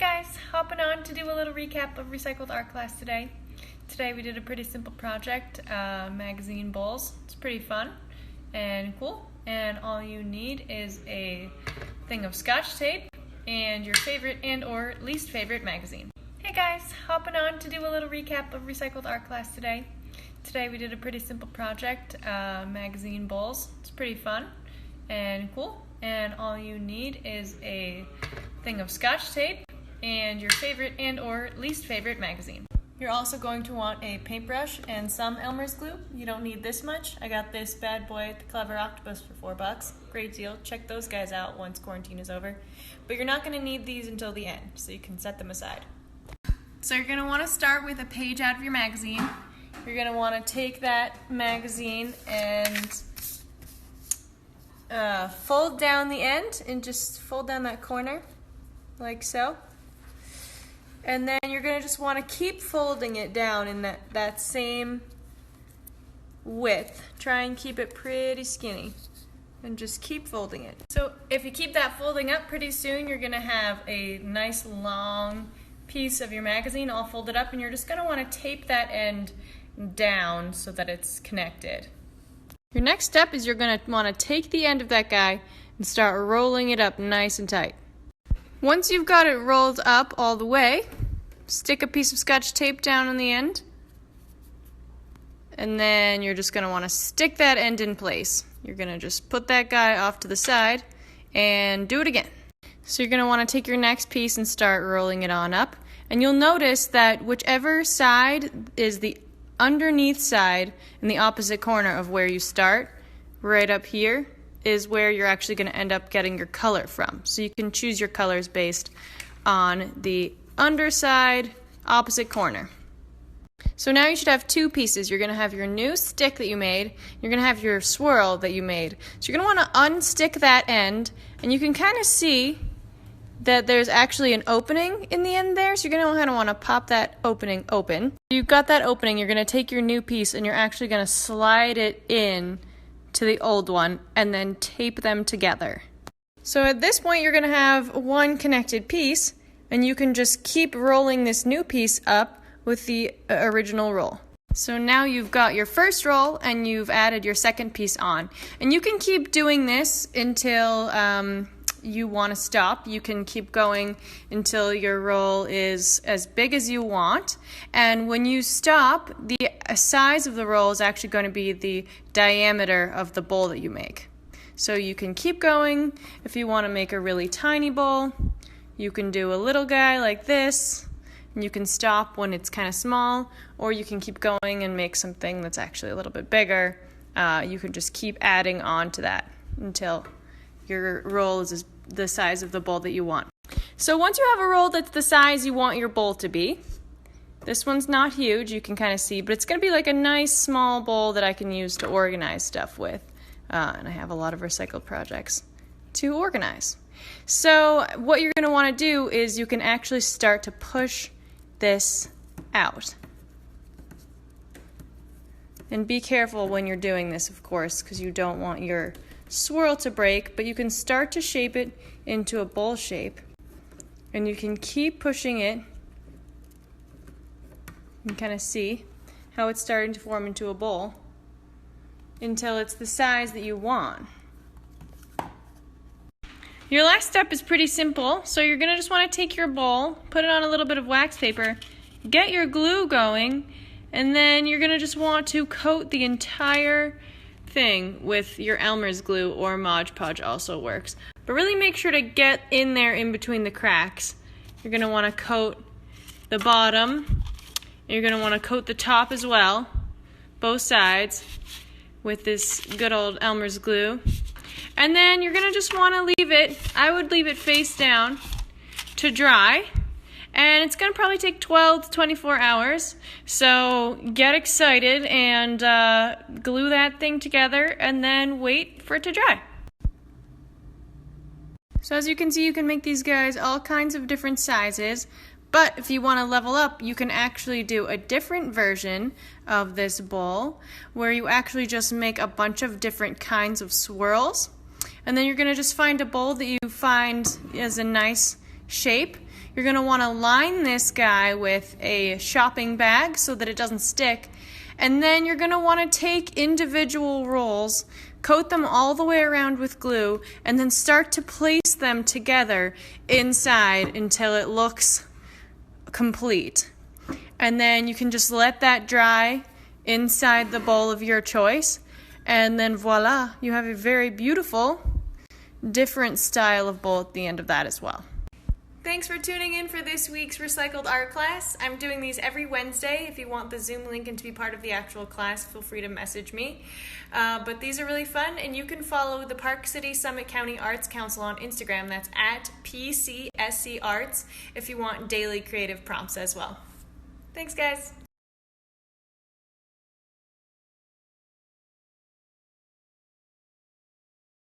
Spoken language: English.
guys, hopping on to do a little recap of recycled art class today. Today we did a pretty simple project, magazine bowls. It's pretty fun and cool, and all you need is a thing of scotch tape and your favorite and or least favorite magazine. Hey guys, hopping on to do a little recap of recycled art class today. Today we did a pretty simple project, magazine bowls. It's pretty fun and cool, and all you need is a thing of scotch tape and your favorite and or least favorite magazine. You're also going to want a paintbrush and some Elmer's glue. You don't need this much. I got this bad boy at the Clever Octopus for $4. Great deal. Check those guys out once quarantine is over. But you're not going to need these until the end, so you can set them aside. So you're going to want to start with a page out of your magazine. You're going to want to take that magazine and fold down the end and just fold down that corner like so. And then you're going to just want to keep folding it down in that same width. Try and keep it pretty skinny and just keep folding it. So if you keep that folding up, pretty soon you're going to have a nice long piece of your magazine all folded up, and you're just going to want to tape that end down so that it's connected. Your next step is you're going to want to take the end of that guy and start rolling it up nice and tight. Once you've got it rolled up all the way, stick a piece of scotch tape down on the end, and then you're just going to want to stick that end in place. You're going to just put that guy off to the side and do it again. So you're going to want to take your next piece and start rolling it on up, and you'll notice that whichever side is the underneath side in the opposite corner of where you start, right up here, is where you're actually going to end up getting your color from. So you can choose your colors based on the underside opposite corner. So now you should have two pieces. You're going to have your new stick that you made. You're going to have your swirl that you made. So you're going to want to unstick that end, and you can kind of see that there's actually an opening in the end there. So you're going to kind of want to pop that opening open. You've got that opening. You're going to take your new piece and you're actually going to slide it in to the old one and then tape them together. So at this point you're going to have one connected piece, and you can just keep rolling this new piece up with the original roll. So now you've got your first roll and you've added your second piece on. And you can keep doing this until you want to stop. You can keep going until your roll is as big as you want. And when you stop, the size of the roll is actually going to be the diameter of the bowl that you make. So you can keep going. If you want to make a really tiny bowl, you can do a little guy like this, and you can stop when it's kind of small, or you can keep going and make something that's actually a little bit bigger. You can just keep adding on to that until your roll is the size of the bowl that you want. So once you have a roll that's the size you want your bowl to be, this one's not huge, you can kind of see, but it's going to be like a nice small bowl that I can use to organize stuff with. And I have a lot of recycled projects to organize. So what you're going to want to do is you can actually start to push this out. And be careful when you're doing this, of course, because you don't want your swirl to break, but you can start to shape it into a bowl shape, and you can keep pushing it. You can kind of see how it's starting to form into a bowl until it's the size that you want. Your last step is pretty simple. So you're going to just want to take your bowl, put it on a little bit of wax paper, get your glue going, and then you're going to just want to coat the entire thing with your Elmer's glue, or Modge Podge also works. But really make sure to get in there in between the cracks. You're going to want to coat the bottom. You're going to want to coat the top as well, both sides, with this good old Elmer's glue. And then you're going to just want to leave it, I would leave it face down to dry. And it's going to probably take 12 to 24 hours. So get excited and glue that thing together and then wait for it to dry. So as you can see, you can make these guys all kinds of different sizes. But if you want to level up, you can actually do a different version of this bowl where you actually just make a bunch of different kinds of swirls. And then you're going to just find a bowl that you find is a nice shape. You're going to want to line this guy with a shopping bag so that it doesn't stick. And then you're going to want to take individual rolls, coat them all the way around with glue, and then start to place them together inside until it looks complete. And then you can just let that dry inside the bowl of your choice. And then voila, you have a very beautiful, different style of bowl at the end of that as well. Thanks for tuning in for this week's Recycled Art class. I'm doing these every Wednesday. If you want the Zoom link and to be part of the actual class, feel free to message me. But these are really fun, and you can follow the Park City Summit County Arts Council on Instagram. That's at PCSC Arts if you want daily creative prompts as well. Thanks, guys.